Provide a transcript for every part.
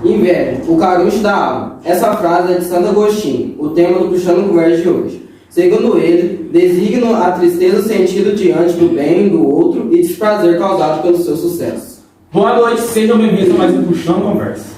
Inveja, o caruncho da alma. Essa frase é de Santo Agostinho, o tema do Puxando Conversa de hoje. Segundo ele, designa a tristeza sentida diante do bem do outro e desprazer causado pelo seu sucesso. Boa noite, sejam bem-vindos a mais um Puxando Conversa.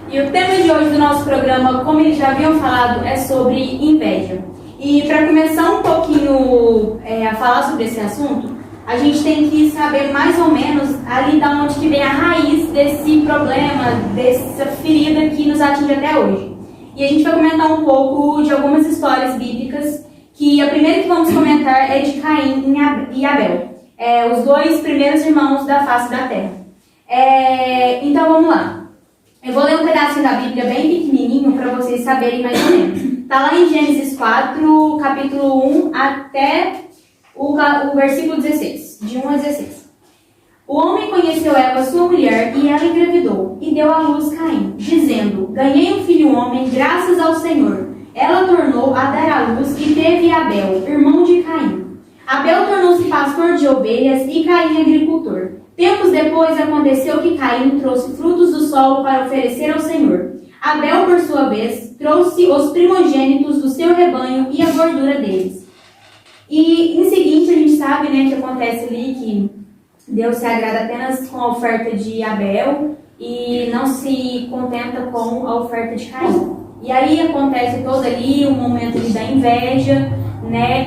E o tema de hoje do nosso programa, como eles já haviam falado, é sobre inveja. E para começar um pouquinho a falar sobre esse assunto, a gente tem que saber mais ou menos ali da onde que vem a raiz desse problema, dessa ferida que nos atinge até hoje. E a gente vai comentar um pouco de algumas histórias bíblicas, que a primeira que vamos comentar é de Caim e Abel, os dois primeiros irmãos da face da terra. Então vamos lá. Eu vou ler um pedacinho da Bíblia bem pequenininho para vocês saberem mais ou menos. Está lá em Gênesis 4, capítulo 1 até o versículo 16, de 1 a 16. O homem conheceu Eva, sua mulher, e ela engravidou, e deu à luz Caim, dizendo: ganhei um filho homem, graças ao Senhor. Ela tornou a dar à luz e teve Abel, irmão de Caim. Abel tornou-se pastor de ovelhas e Caim agricultor. Tempos depois aconteceu que Caim trouxe frutos do solo para oferecer ao Senhor. Abel, por sua vez, trouxe os primogênitos do seu rebanho e a gordura deles. E em seguinte a gente sabe, que acontece ali que Deus se agrada apenas com a oferta de Abel e não se contenta com a oferta de Caim. E aí acontece todo ali um momento ali da inveja,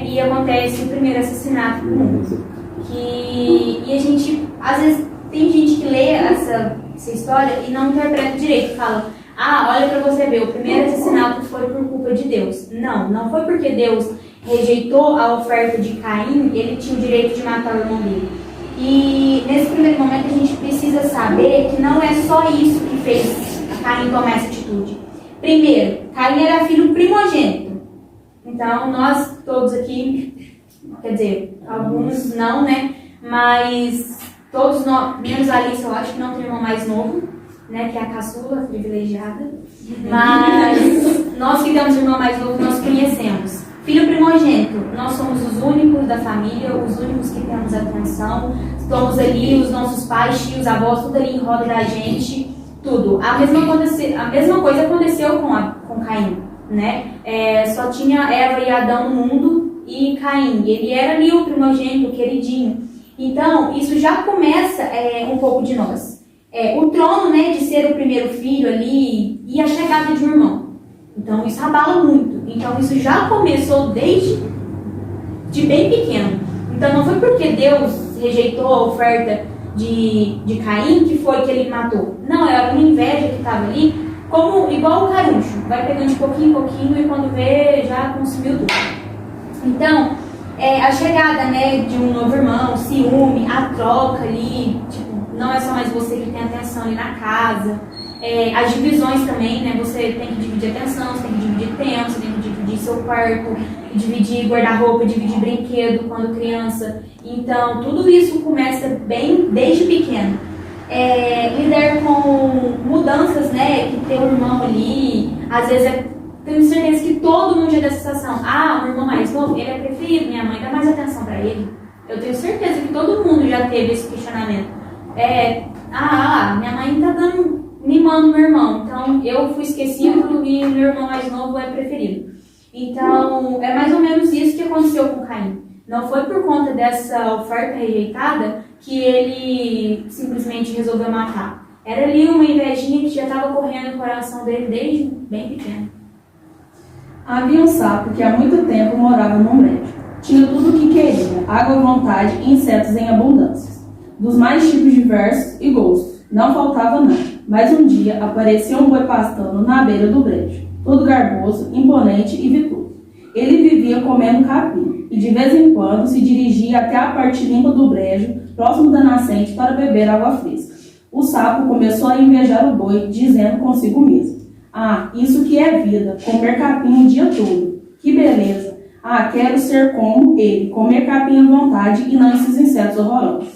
e acontece o primeiro assassinato do mundo. E a gente, às vezes, tem gente que lê essa história e não interpreta direito, fala: olha pra você ver, o primeiro assassinato foi por culpa de Deus. Não foi porque Deus rejeitou a oferta de Caim, ele tinha o direito de matar o irmão dele. E nesse primeiro momento a gente precisa saber que não é só isso que fez Caim tomar essa atitude. Primeiro, Caim era filho primogênito. Então nós todos aqui, quer dizer, alguns não, mas todos nós, menos a Alice, eu acho que não tem irmão mais novo, que é a caçula, privilegiada. Mas nós que temos irmão mais novo, nós conhecemos. Filho primogênito, nós somos os únicos da família, os únicos que temos atenção. Estamos ali, os nossos pais, tios, avós, tudo ali em roda da gente, tudo. A mesma coisa aconteceu com Caim, só tinha Eva e Adão no mundo e Caim. Ele era ali o primogênito, o queridinho. Então, isso já começa um pouco de nós. O trono, de ser o primeiro filho ali e a chegada de um irmão. Então, isso abala muito. Então, isso já começou desde bem pequeno. Então, não foi porque Deus rejeitou a oferta de Caim que foi que ele matou. Não, era uma inveja que estava ali, igual o caruncho. Vai pegando de pouquinho em pouquinho e quando vê, já consumiu tudo. Então, a chegada de um novo irmão, o ciúme, a troca ali, não é só mais você que tem atenção ali na casa. As divisões também, você tem que dividir atenção, você tem que dividir tempo, você tem que dividir seu quarto, dividir guarda-roupa, dividir brinquedo quando criança. Então, tudo isso começa bem desde pequeno. Lidar com mudanças, que tem um irmão ali, às vezes tenho certeza que todo mundo já tem essa sensação: o irmão mais novo, ele é preferido, minha mãe dá mais atenção pra ele. Eu tenho certeza que todo mundo já teve esse questionamento. Minha mãe tá mimando meu irmão, então eu fui esquecido e meu irmão mais novo é preferido. Então, é mais ou menos isso que aconteceu com Caim. Não foi por conta dessa oferta rejeitada que ele simplesmente resolveu matar. Era ali uma invejinha que já estava correndo no coração dele desde bem pequeno. Havia um sapo que há muito tempo morava num prédio. Tinha tudo o que queria, água à vontade e insetos em abundância. Dos mais tipos diversos e gostos, não faltava nada. Mas um dia apareceu um boi pastando na beira do brejo, todo garboso, imponente e vitudo. Ele vivia comendo capim e de vez em quando se dirigia até a parte limpa do brejo, próximo da nascente, para beber água fresca. O sapo começou a invejar o boi, dizendo consigo mesmo: isso que é vida, comer capim o dia todo. Que beleza! Quero ser como ele, comer capim à vontade e não esses insetos horrorosos.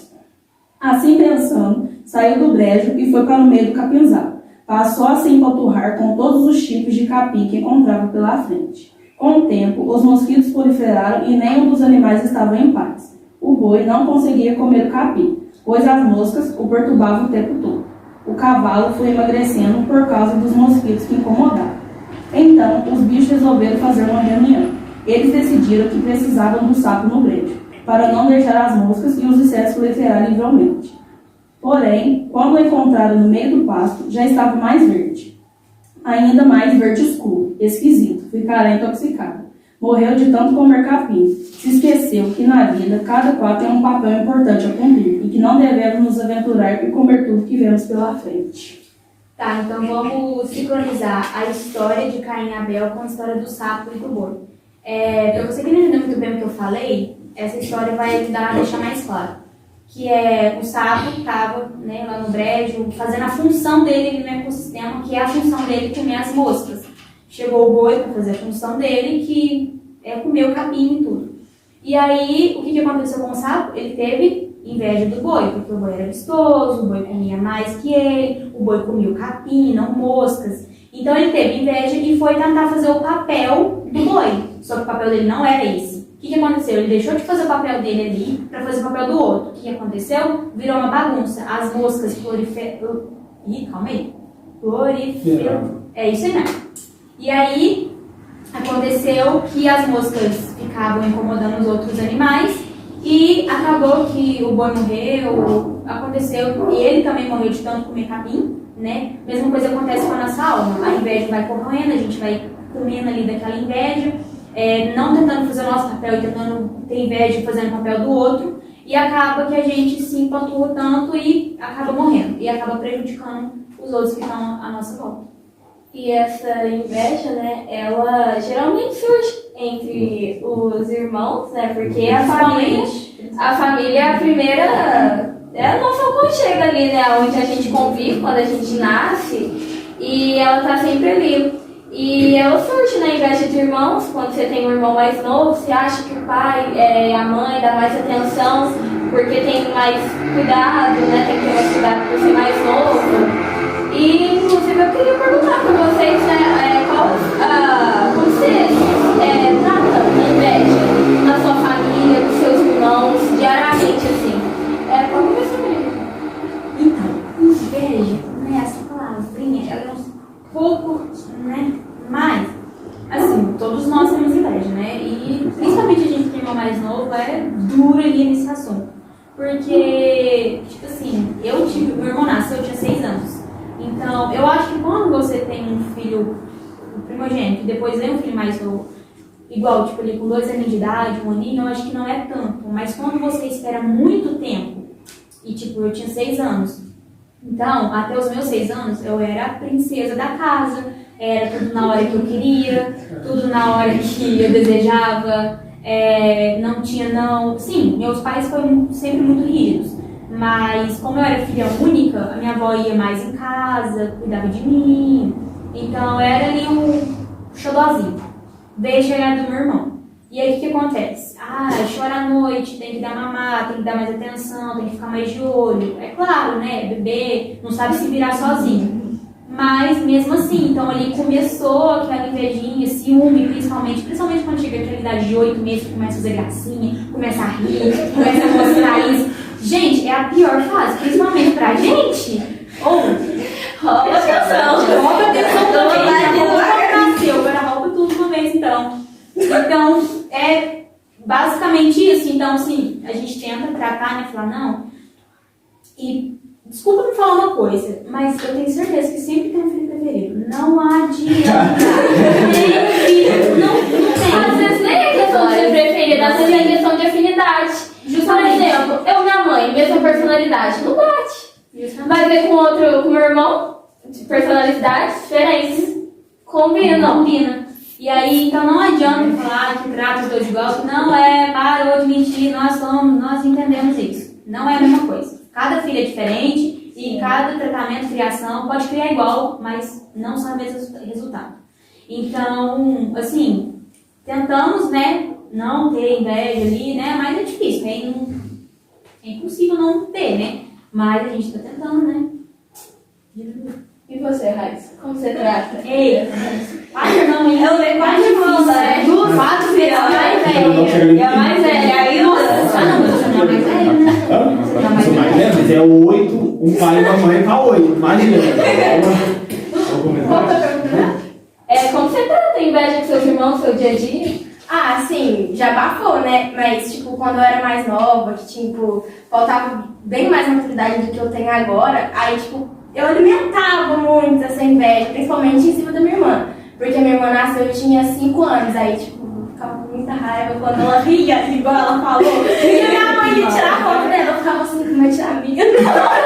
Assim pensando, saiu do brejo e foi para o meio do capinzal. Passou a se empanturrar com todos os tipos de capim que encontrava pela frente. Com o tempo, os mosquitos proliferaram e nenhum dos animais estava em paz. O boi não conseguia comer o capim, pois as moscas o perturbavam o tempo todo. O cavalo foi emagrecendo por causa dos mosquitos que incomodavam. Então, os bichos resolveram fazer uma reunião. Eles decidiram que precisavam do sapo no brejo, para não deixar as moscas e os insetos proliferarem livremente. Porém, quando o encontraram no meio do pasto, já estava mais verde. Ainda mais verde escuro, esquisito, ficará intoxicado. Morreu de tanto comer capim. Se esqueceu que na vida cada qual tem um papel importante a cumprir e que não devemos nos aventurar e comer tudo que vemos pela frente. Tá, então vamos sincronizar a história de Caim e Abel com a história do sapo e do boi. Pra você que não entendeu muito bem o que eu falei, essa história vai ajudar a deixar mais claro. Que o sapo estava, né, lá no brejo, fazendo a função dele no ecossistema, que é a função dele comer as moscas. Chegou o boi para fazer a função dele, que é comer o capim e tudo. E aí, o que aconteceu com o sapo? Ele teve inveja do boi, porque o boi era vistoso, o boi comia mais que ele, o boi comia o capim, não moscas. Então ele teve inveja e foi tentar fazer o papel do boi. Só que o papel dele não era esse. O que aconteceu? Ele deixou de fazer o papel dele ali para fazer o papel do outro. O que aconteceu? Virou uma bagunça. As moscas proliferam. Ih, calma aí. Proliferam. É isso aí mesmo. E aí aconteceu que as moscas ficavam incomodando os outros animais e acabou que o boi morreu, aconteceu, e ele também morreu de tanto comer capim, né? Mesma coisa acontece com a nossa alma. A inveja vai corroendo, a gente vai comendo ali daquela inveja, não tentando fazer o nosso papel e tentando ter inveja e fazendo o papel do outro, e acaba que a gente se empatua tanto e acaba morrendo, e acaba prejudicando os outros que estão à nossa volta. E essa inveja, né, ela geralmente surge entre os irmãos, né, porque a família é a primeira, é a nossa aconchego ali, né, onde a gente convive quando a gente nasce, e ela tá sempre ali. E ela surge na inveja de irmãos, quando você tem um irmão mais novo, você acha que o pai e a mãe dá mais atenção, porque tem mais cuidado, né, tem que ter mais cuidado por ser mais novo. E, inclusive, eu queria perguntar para vocês, né, como você trata a inveja na sua família, dos seus irmãos, diariamente, assim. Pode começar comigo. Então, inveja, né, essa palavrinha, ela é um pouco, né, mas, assim, todos nós temos inveja, né, e principalmente a gente que tem irmão mais novo, é duro ali nesse assunto. Porque, tipo assim, meu irmão nasceu, eu tinha 6 anos. Então, eu acho que quando você tem um filho primogênito e depois vem um filho mais novo, igual, tipo, ali com 2 anos de idade, 1 aninho, eu acho que não é tanto. Mas quando você espera muito tempo, e tipo, eu tinha 6 anos, então, até os meus 6 anos, eu era a princesa da casa, era tudo na hora que eu queria, tudo na hora que eu desejava, não tinha não... Sim, meus pais foram sempre muito rígidos. Mas como eu era filha única, a minha avó ia mais em casa, cuidava de mim. Então era ali um xodózinho. Veio a chegada do meu irmão. E aí o que acontece? Chora à noite, tem que dar mamar, tem que dar mais atenção, tem que ficar mais de olho. É claro, né? Bebê não sabe se virar sozinho. Mas mesmo assim, então ali começou aquela invejinha, ciúme, principalmente quando chega aquela idade de 8 meses, que começa a fazer gracinha, começa a rir, começa a mostrar isso. Gente, é a pior fase, principalmente pra gente. Rouba atenção. Rouba atenção também. Agora rouba tudo uma vez, então. Então, é basicamente isso. Então, assim, a gente tenta tratar, né? Falar, não. E, desculpa me falar uma coisa, mas eu tenho certeza que sempre tem um filho preferido. Não adianta. Não tem. Às vezes nem é questão de ser preferida, às vezes é questão de afinidade. Por exemplo, eu e minha mãe, mesma personalidade, não bate. Vai ver com meu irmão, de personalidades diferentes. Combina. E aí, então não adianta falar que trata os dois igual, não parou de mentir, nós entendemos isso. Não é a mesma coisa. Cada filho é diferente e cada tratamento, criação, pode criar igual, mas não são o mesmo resultado. Então, assim, tentamos, né, não ter inveja ali, né, mas é difícil, né, é impossível não ter, né, mas a gente está tentando, né. E você, Raíssa? Como você trata? Ei, 4 irmãos, hein? Eu tenho 4 irmãos, né? 4 filhos, a mais velha. E a mais velha, aí Nossa, não, você não é mais velha, né? Mas é o 8, um pai e uma mãe pra 8. Imagina. Qual que é a pergunta? Como você trata a inveja com seus irmãos no seu dia a dia? Ah, sim, já abafou, né? Mas, tipo, quando eu era mais nova, que, tipo, faltava bem mais maturidade do que eu tenho agora, aí, tipo, eu alimentava muito essa inveja, principalmente em cima da minha irmã. Porque minha irmã nasceu, eu tinha 5 anos, aí, tipo, eu ficava com muita raiva quando ela ria, igual ela falou. E minha mãe ia tirar foto dela, eu ficava assim, como é tirar amiga? Aquela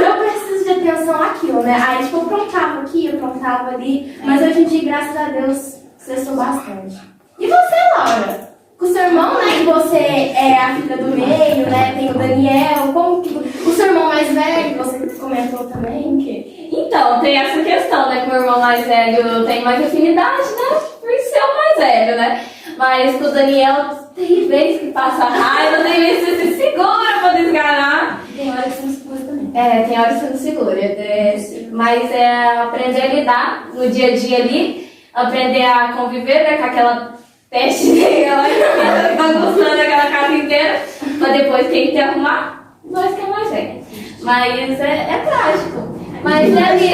eu preciso de atenção naquilo, né? Aí, tipo, eu aprontava aqui, eu aprontava ali, mas hoje em dia, graças a Deus, cessou bastante. E você, Laura? Com o seu irmão, né? Que você é a filha do meio, né? Tem o Daniel, como que... O seu irmão mais velho, você comentou também, que... Então, tem essa questão, né? Com o meu irmão mais velho eu tenho mais afinidade, né? Por ser o mais velho, né? Mas com o Daniel, tem vezes que passa raiva, tem vezes que você se segura pra desganar. Tem hora que você não se segura também. Tem hora que você não segura. Mas é aprender a lidar no dia a dia ali, aprender a conviver, né, com aquela peste negra lá, bagunçando aquela casa inteira, pra depois quem tem que arrumar, nós que é mais velho. Mas é trágico. Mas é ali,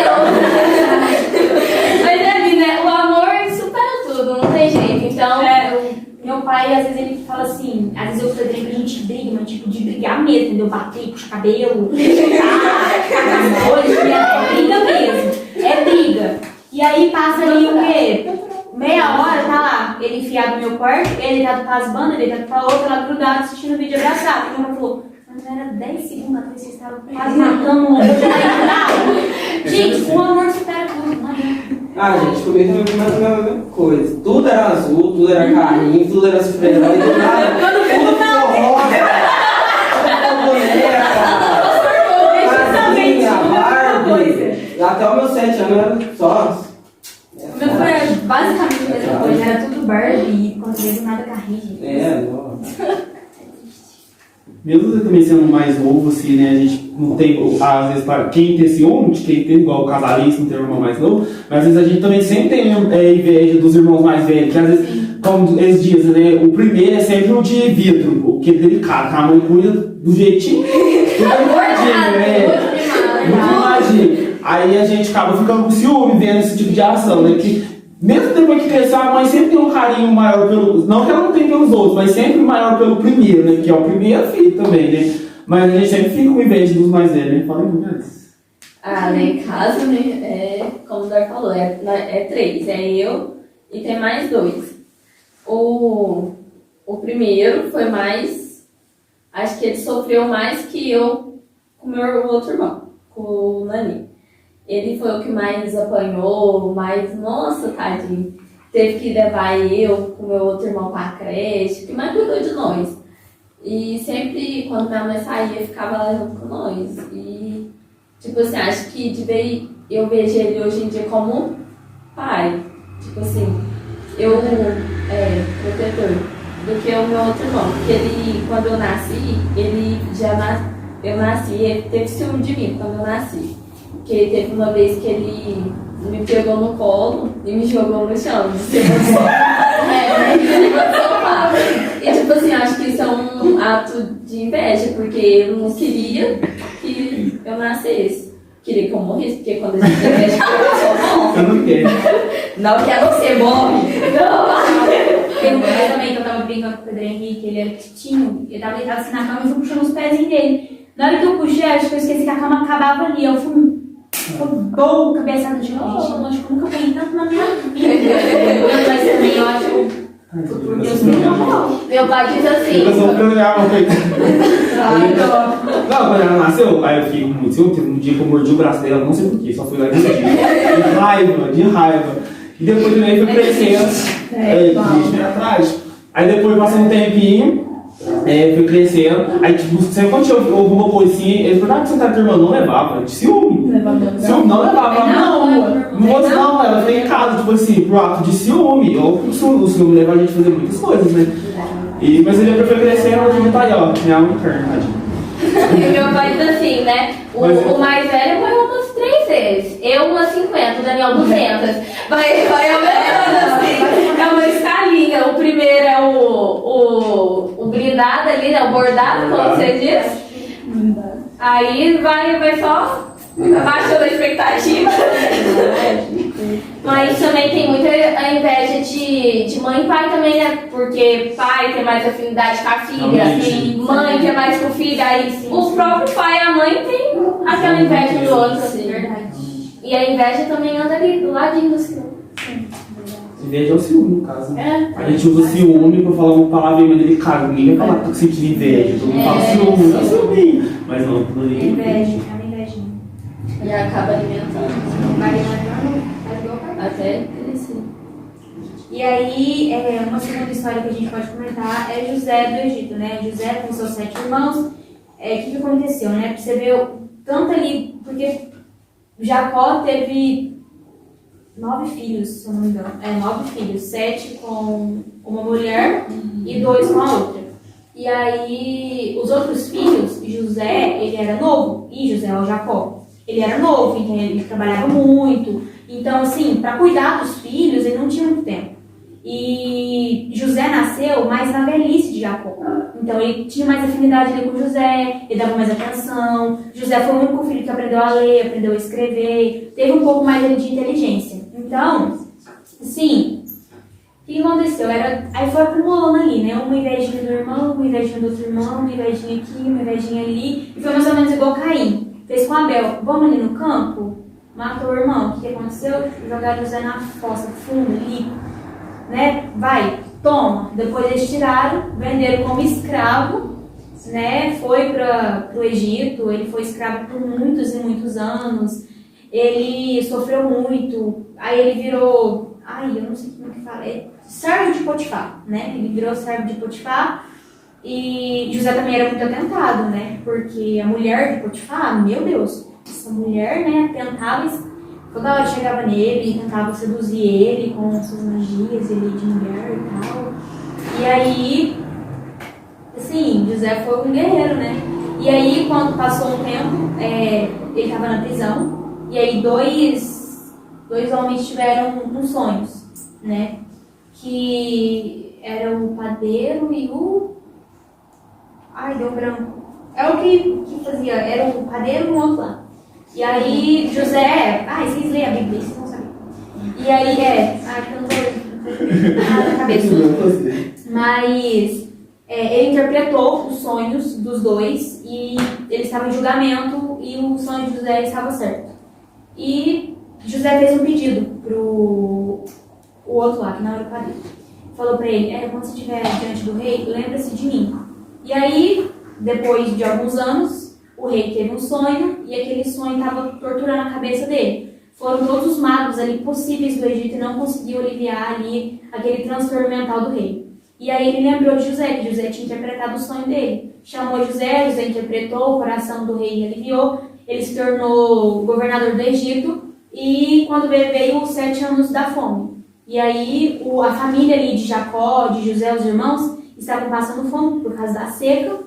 né? O amor supera tudo, não tem jeito. Então. Meu pai, às vezes, ele fala assim, às vezes eu falei que a gente briga, mas tipo, de brigar mesmo, entendeu? Bater, puxar cabelo, cagar as coisas, é briga mesmo. É briga. E aí passa ali o quê? Meia hora, tá lá, ele enfiado no meu quarto, ele deitado pra as bandas, ele deitado pra outra, lá grudado, assistindo o vídeo abraçado. E meu pai falou, mas não era 10 segundos atrás, vocês estavam quase matando um outro. Gente, o amor supera tudo, não adianta. Ah, gente, comigo também foi mais ou menos a mesma coisa. Tudo era azul, tudo era carrinho, tudo era super-herói, tudo nada. Tudo ficou rosa. Casinha, Barbie. Até os meus 7 anos era só. O meu foi basicamente a mesma coisa, era tudo Barbie e quando veio do nada carrinho. Nossa. Mesmo você também sendo mais novo, assim, né? A gente não tem, às vezes, claro, quem tem ciúme, quem tem igual o casalista, não tem um irmão mais novo, mas às vezes a gente também sempre tem inveja dos irmãos mais velhos, que às vezes, como eles dizem, né? O primeiro é sempre o de vidro, o que é delicado, que a mãe cuida do jeitinho, tudo imagina, né? Muito imagina. Aí a gente acaba ficando com ciúme vendo esse tipo de ação, né? Que, mesmo depois que crescer, a mãe sempre tem um carinho maior pelo... Não que ela não tenha pelos outros, mas sempre maior pelo primeiro, né? Que é o primeiro filho também, né? Mas a gente sempre fica com inveja dos mais velhos, né? Fala aí, mulheres. Lá em casa, né? Como o Dar falou, é 3. É eu e tem mais 2. O primeiro foi mais... Acho que ele sofreu mais que eu com o meu outro irmão, com o Nani. Ele foi o que mais apanhou, mais, nossa, tadinho, teve que levar eu com meu outro irmão pra creche, que mais cuidou de nós. E sempre, quando minha mãe saía, ficava lá junto com nós. E, tipo assim, acho que eu vejo ele hoje em dia como pai. Tipo assim, protetor, do que o meu outro irmão. Porque ele, quando eu nasci, eu nasci, ele teve ciúme de mim quando eu nasci. Porque teve uma vez que ele me pegou no colo e me jogou no chão. E tipo assim, acho que isso é um ato de inveja, porque eu não queria que eu nascesse. Queria que eu morresse, porque quando a gente tem inveja, eu não quero. Não quero você, morre. Tem um dia também que eu tava brincando com o Pedro Henrique, ele era pequitinho, ele tava deitado assim na cama e eu fui puxando os pezinhos dele. Na hora que eu puxei, acho que eu esqueci que a cama acabava ali. Eu fui bom, cabeçada de gente. Eu acho que eu nunca ganhei tanto na minha vida. Mas também eu acho por Deus me amou. Meu pai diz assim. Eu só olhava, não, quando ela nasceu, aí eu fiquei com muito ciúme. Teve um dia que eu mordi o braço dela, não sei porquê, só fui lá e mordi. De raiva. E depois também foi crescendo. Atrás. Aí depois passou um tempinho. Fui crescendo, aí tipo, sempre quando tinha alguma coisinha, eles perguntavam que você tá com a irmã, não levava, de ciúme. Ciúme não levava, não, ela foi em casa, tipo assim, pro ato de ciúme, ou o ciúme leva a gente a fazer muitas coisas, né? Mas ele foi crescendo, hoje ele tá aí, ó, minha alma interna, E meu pai diz assim, né? O mais velho foi umas 3 vezes. Eu umas 50, o Daniel 200. Vai aumentando assim. É uma escalinha. O primeiro é o bridado ali, né? O bordado, como você diz. Aí vai só abaixando a expectativa. Mas também tem muita a inveja de mãe e pai também, né? Porque pai tem mais afinidade com a filha, mãe tem mais com o filho. Aí o próprio pai e a mãe tem aquela inveja do outro, assim. Verdade. E a inveja também anda ali do ladinho do ciúme. Inveja é o ciúme, no caso. É. A gente usa ciúme pra falar uma palavra meio delicada. Ninguém vai falar que tá sentindo inveja. Todo mundo fala ciúme, não é ciúme. Mas não, tudo ali. Inveja, é uma invejinha. E acaba alimentando. Vai alimentando Até crescer. E aí, uma segunda história que a gente pode comentar é José do Egito, né? José com seus 7 irmãos. O que aconteceu, né? Pra você ver tanto ali, porque Jacó teve 9 filhos, se eu não me engano. 9 filhos, 7 com uma mulher e 2 com a outra. E aí, os outros filhos, José, ele era novo, e José é o Jacó. Ele era novo, então ele trabalhava muito. Então, assim, para cuidar dos filhos, ele não tinha muito tempo. E José nasceu mais na velhice de Jacó. Então, ele tinha mais afinidade ali com José, ele dava mais atenção. José foi o único filho que aprendeu a ler, aprendeu a escrever, teve um pouco mais ali de inteligência. Então, assim, o que aconteceu? Aí foi acumulando ali, né? Uma invejinha do irmão, uma invejinha do outro irmão, uma invejinha aqui, uma invejinha ali. E foi mais ou menos igual Caim. Fez com Abel, vamos ali no campo, matou o irmão. O que aconteceu? Jogaram José na fossa, fundo, ali, né? Vai, toma. Depois eles tiraram, venderam como escravo, né? Foi para o Egito, ele foi escravo por muitos e muitos anos. Ele sofreu muito, aí ele virou, eu não sei como é que fala, servo de Potifar, né? Ele virou servo de Potifar. E José também era muito atentado, né? Porque a mulher de Potifar, meu Deus, essa mulher, né, tentava, toda hora chegava nele, tentava seduzir ele com suas magias, ele de mulher e tal. E aí, assim, José foi um guerreiro, né? E aí, quando passou um tempo, ele estava na prisão, e aí dois homens tiveram uns sonhos, né? Que era o padeiro e o... deu branco. É o que fazia, era um padeiro e um outro lá. E aí, José... vocês leem a Bíblia, vocês não sabem. E aí, que eu não vou na cabeça. Mas ele interpretou os sonhos dos dois e eles estavam em julgamento e o sonho de José estava certo. E José fez um pedido pro o outro lá, que não era o padeiro. Falou pra ele, quando você estiver diante do rei, lembre-se de mim. E aí, depois de alguns anos, o rei teve um sonho e aquele sonho estava torturando a cabeça dele. Foram todos os magos ali possíveis do Egito e não conseguiu aliviar ali aquele transtorno mental do rei. E aí ele lembrou de José, que José tinha interpretado o sonho dele. Chamou José interpretou, o coração do rei aliviou, ele se tornou governador do Egito e quando veio os 7 anos da fome. E aí a família ali de Jacó, de José, os irmãos, estavam passando fome por causa da seca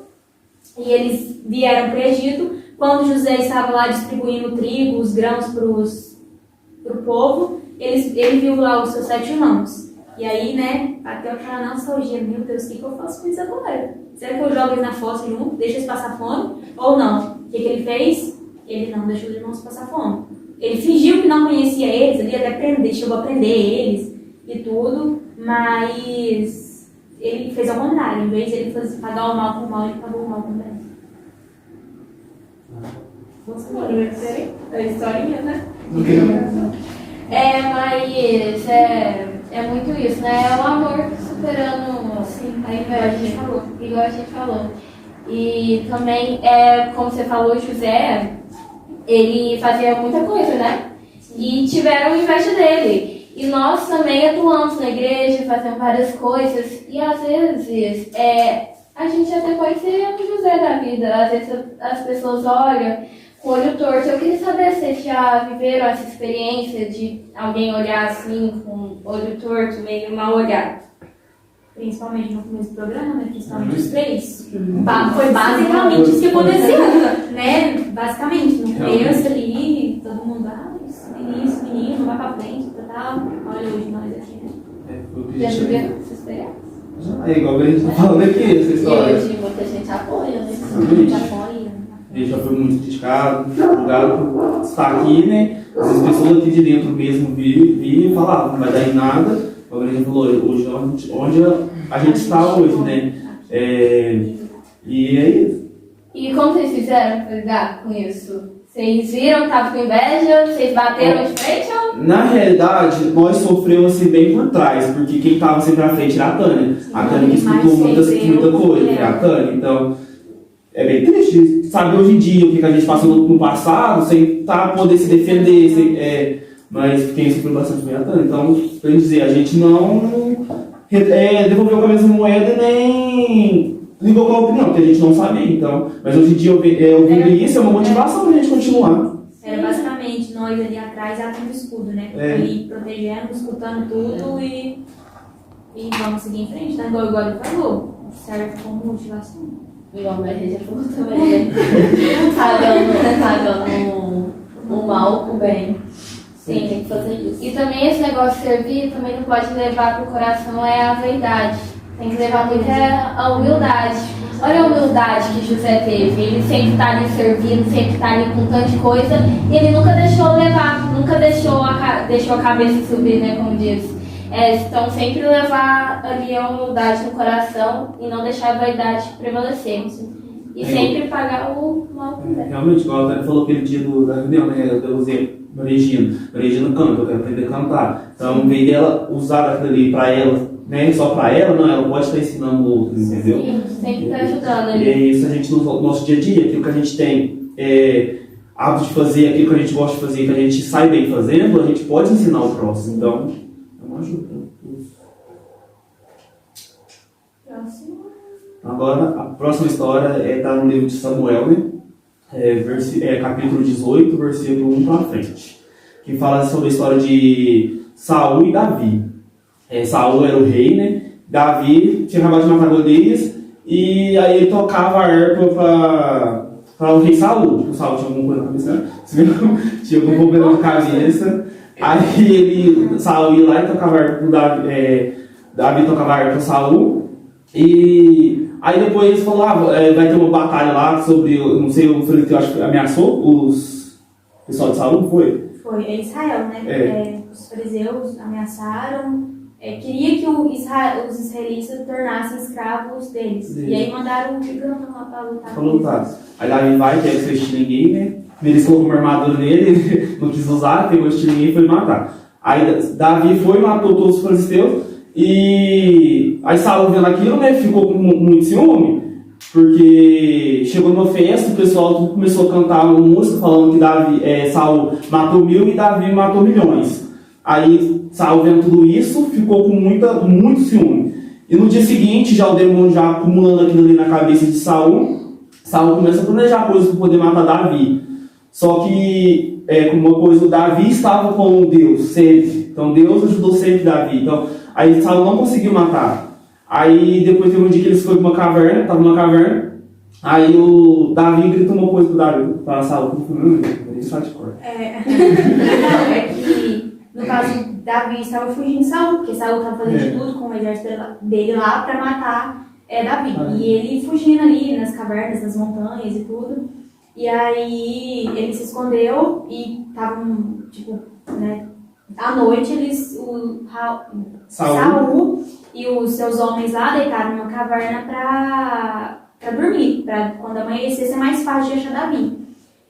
e eles vieram para o Egito. Quando José estava lá distribuindo trigo, os grãos para o povo, ele viu lá os seus 7 irmãos. E aí, né, bateu aquela nostalgia, meu Deus, o que eu faço com isso agora? Será que eu jogo eles na fossa junto, deixo eles passar fome? Ou não? O que ele fez? Ele não deixou os irmãos passar fome. Ele fingiu que não conhecia eles, ele até chegou a prender eles e tudo, mas ele fez ao contrário. Em vez de ele pagar o mal com o mal, ele pagou o mal com o bem. É a historinha, né? Mas é muito isso, né? É o amor superando a inveja, igual a gente falou. E também, como você falou, José, ele fazia muita coisa, né? E tiveram inveja dele. E nós também atuamos na igreja, fazemos várias coisas. E às vezes, a gente até pode ser um José da vida. Às vezes as pessoas olham com o olho torto. Eu queria saber se vocês já viveram essa experiência de alguém olhar assim, com o olho torto, meio mal olhado. Principalmente no começo do programa, né? Principalmente os 3. Foi basicamente isso que aconteceu, né? Basicamente, no começo ali, todo mundo, isso, menino, vai pra frente, tal. Olha hoje nós aqui, né? Foi o que a Já gente viveram essa experiência? É igual a gente tá falando aqui, essa E história. hoje muita gente apoia, né? Exatamente. Apoia. Ele já foi muito criticado, julgado por estar aqui, né? As pessoas aqui de dentro mesmo viam e falavam, não vai dar em nada. Agora a gente falou, hoje onde a gente está hoje, né? E é isso. E como vocês fizeram para lidar com isso? Vocês viram, estavam com inveja? Vocês bateram de frente ou... Na realidade, nós sofremos assim bem por trás, porque quem estava sempre à frente era a Tânia. A Tânia que escutou muita coisa, é a Tânia. Então, é bem triste saber hoje em dia o que a gente passou no passado, sem poder se defender, mas quem sofreu bastante foi a Tânia. Então, pra dizer, a gente não devolveu com a mesma moeda e nem ligou com a opinião, porque a gente não sabia. Então, mas hoje em dia, ouvindo isso é uma motivação pra gente continuar. Era basicamente nós ali atrás atando o escudo, né? Ali protegendo, escutando tudo e vamos seguir em frente, tá? Igual ele falou, serve como motivação. Igual a gente já falou também, né? Pagando o mal com o bem. Sim, tem que fazer isso. E também esse negócio de servir também não pode levar pro coração a vaidade. Tem que levar muito a humildade. Olha a humildade que José teve. Ele sempre está ali servindo, sempre está ali com um tanto de coisa. E ele nunca deixou levar, nunca deixou a cabeça subir, né, como diz. Então sempre levar ali a humildade no coração e não deixar a vaidade prevalecer. E sempre pagar o mal com bem. Realmente, igual a Tânia falou aquele dia da reunião, né? Eu usei Regina canta, eu quero aprender a cantar. Então, em vez dela usar aquilo ali pra ela, né? Só pra ela, não, ela pode estar ensinando o outro, entendeu? Sim, sempre tá ajudando ali. E é isso, a gente no nosso dia a dia, aquilo que a gente tem hábito de fazer, aquilo que a gente gosta de fazer, que a gente sai bem fazendo, a gente pode ensinar o próximo. Então, é uma ajuda. Próximo. Agora, a próxima história está no livro de Samuel, né? Capítulo 18, versículo 1 para frente, que fala sobre a história de Saul e Davi. Saul era o rei, né? Davi tinha acabado de matar Golias e aí ele tocava a harpa para o rei Saul. O Saul tinha alguma coisa na cabeça, né? Tinha algum problema na cabeça. Aí Saul ia lá e tocava a harpa para Davi. Davi tocava a harpa para Saul. E aí depois falou, vai ter uma batalha lá sobre, não sei, o Felipe eu acho que ameaçou o pessoal de Saul, foi? Foi Israel, né? Os fariseus ameaçaram, queria que os israelitas tornassem escravos deles. Isso. E aí mandaram o gigante lá para lutar. Aí Davi vai, quer que seja ninguém, né? Eles colocou uma armadura nele, não quis usar, pegou esse ninguém e foi matar. Aí Davi foi, matou todos os filisteus. E aí Saul vendo aquilo, né, ficou com muito ciúme, porque chegou numa festa, o pessoal começou a cantar uma música falando que Saul matou 1000 e Davi matou milhões. Aí Saul vendo tudo isso, ficou com muito ciúme. E no dia seguinte, já o demônio já acumulando aquilo ali na cabeça de Saul começa a planejar coisas para poder matar Davi. Só que, como uma coisa, o Davi estava com Deus sempre. Então Deus ajudou sempre Davi. Então, aí Saul não conseguiu matar. Aí depois teve um dia que eles foram para uma caverna, estava numa caverna. Aí o Davi gritou uma coisa pro Davi, para Saul. Isso de cor. Que, no caso, Davi estava fugindo de Saul, porque Saul estava fazendo de tudo com o exército dele lá para matar Davi. E ele fugindo ali nas cavernas, nas montanhas e tudo. E aí ele se escondeu e estavam, né? À noite, Saul e os seus homens lá deitaram numa caverna para dormir, para quando amanhecer ser mais fácil de achar Davi.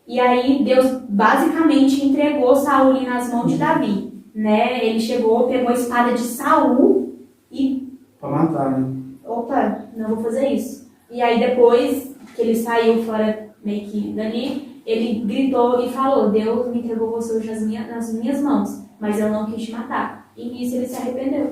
E aí Deus basicamente entregou Saul ali nas mãos de Davi, né? Ele chegou, pegou a espada de Saul e... Para matar, né? Opa, não vou fazer isso. E aí depois que ele saiu fora meio que dali, ele gritou e falou, Deus me entregou você hoje nas minhas mãos, mas eu não quis te matar. E nisso ele se arrependeu.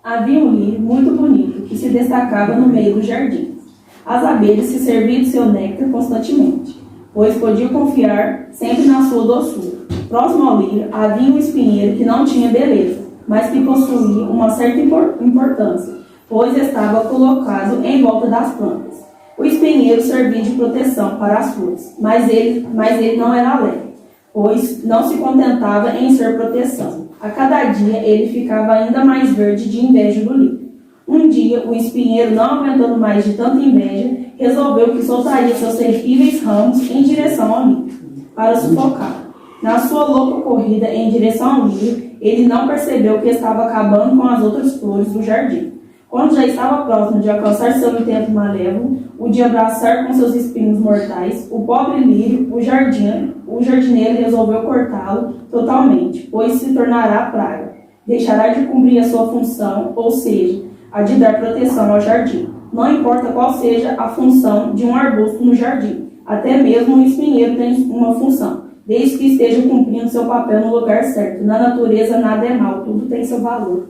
Havia um lírio muito bonito que se destacava no meio do jardim. As abelhas se serviam de seu néctar constantemente, pois podiam confiar sempre na sua doçura. Próximo ao lírio havia um espinheiro que não tinha beleza, mas que possuía uma certa importância, pois estava colocado em volta das plantas. O espinheiro servia de proteção para as flores, mas ele não era alegre, pois não se contentava em ser proteção. A cada dia ele ficava ainda mais verde de inveja do lírio. Um dia, o espinheiro, não aguentando mais de tanta inveja, resolveu que soltaria seus terríveis ramos em direção ao lírio, para sufocá-lo. Na sua louca corrida em direção ao lírio, ele não percebeu que estava acabando com as outras flores do jardim. Quando já estava próximo de alcançar seu intento malévolo, o de abraçar com seus espinhos mortais, o pobre lírio, o jardineiro resolveu cortá-lo totalmente, pois se tornará praga. Deixará de cumprir a sua função, ou seja, a de dar proteção ao jardim. Não importa qual seja a função de um arbusto no jardim, até mesmo um espinheiro tem uma função, desde que esteja cumprindo seu papel no lugar certo. Na natureza nada é mal, tudo tem seu valor.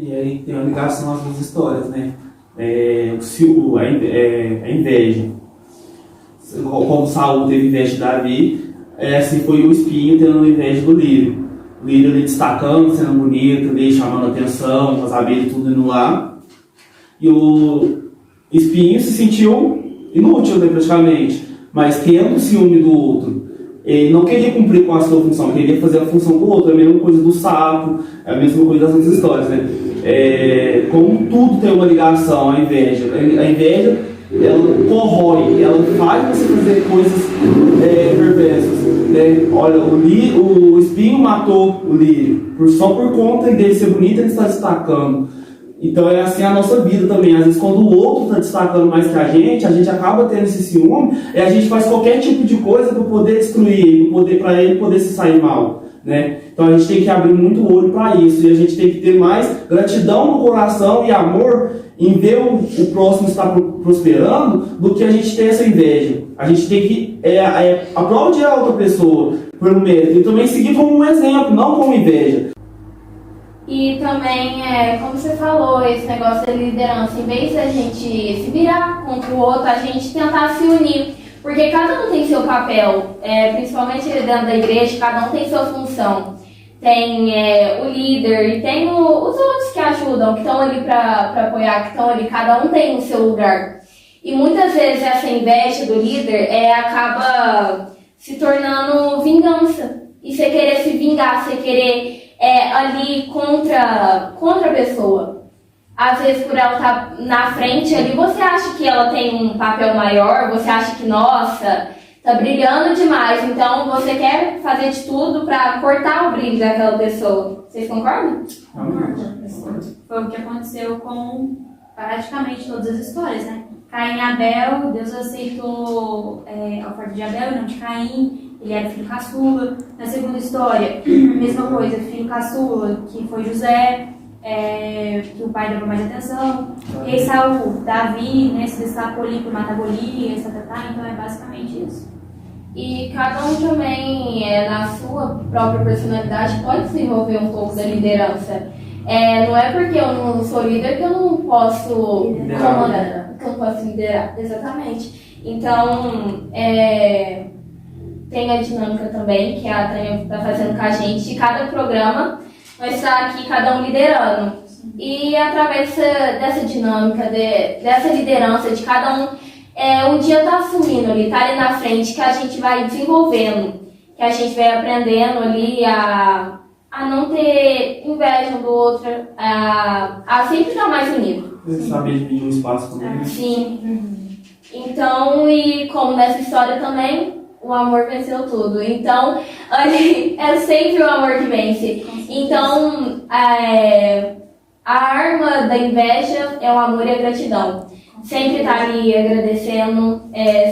E aí tem uma ligação às duas histórias, né? A inveja. Como Saul teve inveja de Davi, assim foi o espinho tendo inveja do lírio. O lírio ali destacando, sendo bonito, ali, chamando atenção, as abelhas tudo indo lá. E o espinho se sentiu inútil, né, praticamente, mas tendo ciúme do outro. Ele não queria cumprir com a sua função, queria fazer a função do outro. É a mesma coisa do sapo, é a mesma coisa das outras histórias, né? Como tudo tem uma ligação à inveja. A inveja, ela corrói, ela faz você fazer coisas perversas, né? Olha, o espinho matou o lírio, só por conta dele ser bonito ele está destacando. Então é assim a nossa vida também. Às vezes quando o outro está destacando mais que a gente acaba tendo esse ciúme e a gente faz qualquer tipo de coisa para poder destruir ele, para ele poder se sair mal, né? Então a gente tem que abrir muito o olho para isso e a gente tem que ter mais gratidão no coração e amor em ver o próximo estar prosperando do que a gente ter essa inveja. A gente tem que aplaudir a outra pessoa pelo mérito e também seguir como um exemplo, não como inveja. E também, como você falou, esse negócio da liderança, em vez de a gente se virar contra o outro, a gente tentar se unir, porque cada um tem seu papel, principalmente dentro da igreja, cada um tem sua função. Tem o líder e tem os outros que ajudam, que estão ali para apoiar, que estão ali, cada um tem o seu lugar. E muitas vezes essa inveja do líder acaba se tornando vingança, e você querer se vingar, você querer ali contra a pessoa. Às vezes por ela estar na frente ali, você acha que ela tem um papel maior, você acha que, nossa, tá brilhando demais, então você quer fazer de tudo para cortar o brilho daquela pessoa. Vocês concordam? Concordo. Foi o que aconteceu com praticamente todas as histórias, né? Caim e Abel, Deus aceitou a oferta de Abel e não de Caim. Ele era filho caçula. Na segunda história, mesma coisa, filho caçula, que foi José, que o pai dava mais atenção. Rei Saul, Davi, né, se destacou ali por matar Golias, então é basicamente isso. E cada um também, na sua própria personalidade, pode desenvolver um pouco da liderança. Não é porque eu não sou líder que eu não posso comandar, que eu não posso liderar. Exatamente. Então, tem a dinâmica também, que a Tânia está fazendo com a gente. Cada programa vai estar aqui, cada um liderando. E através dessa dinâmica, dessa liderança de cada um dia tá assumindo ali, tá ali na frente, que a gente vai desenvolvendo, que a gente vai aprendendo ali a não ter inveja um do outro, a sempre estar mais unido. Saber dividir o espaço também, né? Sim. Então, e como nessa história também, o amor venceu tudo. Então, é sempre o amor que vence. Então, a arma da inveja é o amor e a gratidão. Sempre tá ali agradecendo,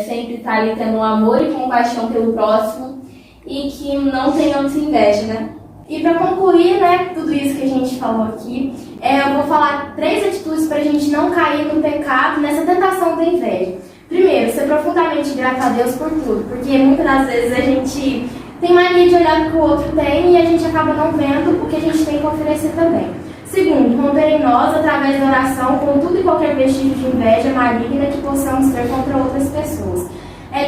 sempre tá ali tendo amor e compaixão pelo próximo e que não tenhamos inveja, né? E para concluir, né, tudo isso que a gente falou aqui, eu vou falar 3 atitudes para a gente não cair no pecado, nessa tentação da inveja. Primeiro, ser profundamente grato a Deus por tudo, porque muitas das vezes a gente tem mania de olhar para o que o outro tem e a gente acaba não vendo o que a gente tem que oferecer também. Segundo, romper em nós, através da oração, com tudo e qualquer vestígio de inveja maligna que possamos ter contra outras pessoas.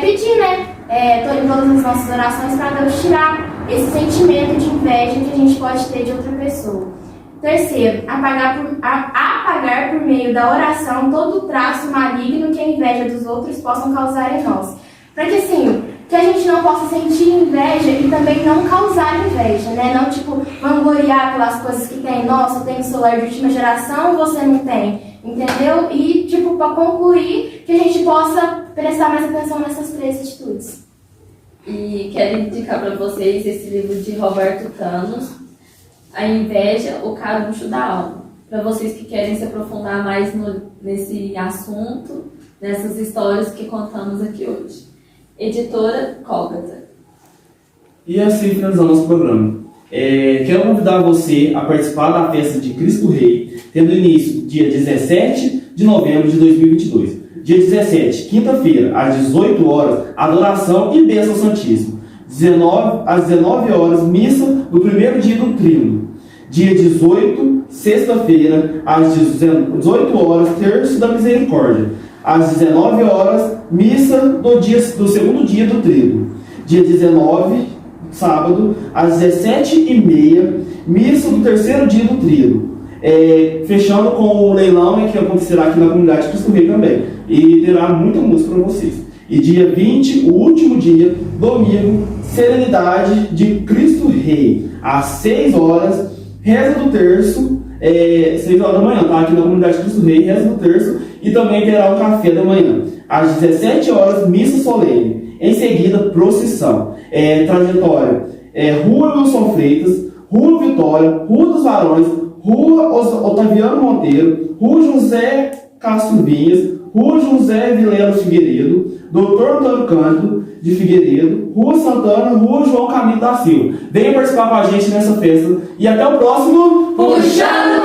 Pedir, né, em todas as nossas orações para Deus tirar esse sentimento de inveja que a gente pode ter de outra pessoa. Terceiro, apagar por meio da oração todo o traço maligno que a inveja dos outros possam causar em nós. Para que assim, que a gente não possa sentir inveja e também não causar inveja, né? Não, tipo, vangloriar pelas coisas que tem. Nossa, eu tenho celular de última geração, você não tem. Entendeu? E, tipo, para concluir, que a gente possa prestar mais atenção nessas 3 atitudes. E quero indicar para vocês esse livro de Roberto Thanos, A Inveja, o Caruncho da Alma. Para vocês que querem se aprofundar mais nesse assunto, nessas histórias que contamos aqui hoje. Editora Cólgata. E assim finalizando nosso programa. Quero convidar você a participar da festa de Cristo Rei, tendo início dia 17 de novembro de 2022. Dia 17, quinta-feira, às 18 horas, adoração e bênção santíssima. Às 19 horas, missa do primeiro dia do Tríodo. Dia 18, sexta-feira, às 18 horas, terço da misericórdia. Às 19 horas, missa do segundo dia do Tríodo. Dia 19, sábado, às 17h30, missa do terceiro dia do Tríodo. Fechando com o leilão que acontecerá aqui na comunidade de Cristo Rei também. E terá muita música para vocês. E dia 20, o último dia, domingo, Serenidade de Cristo Rei. Às 6 horas, reza do terço, 6 horas da manhã, tá? Aqui na comunidade de Cristo Rei, reza do terço. E também terá um café da manhã. Às 17 horas, missa solene. Em seguida, procissão. Trajetória. Rua Wilson Freitas, Rua Vitória, Rua dos Varões, Rua Otaviano Monteiro, Rua José Castro Vinhas, Rua José Vilela Figueiredo, Doutor Antônio Cândido de Figueiredo, Rua Santana, Rua João Camilo da Silva. Venha participar com a gente nessa festa e até o próximo Puxando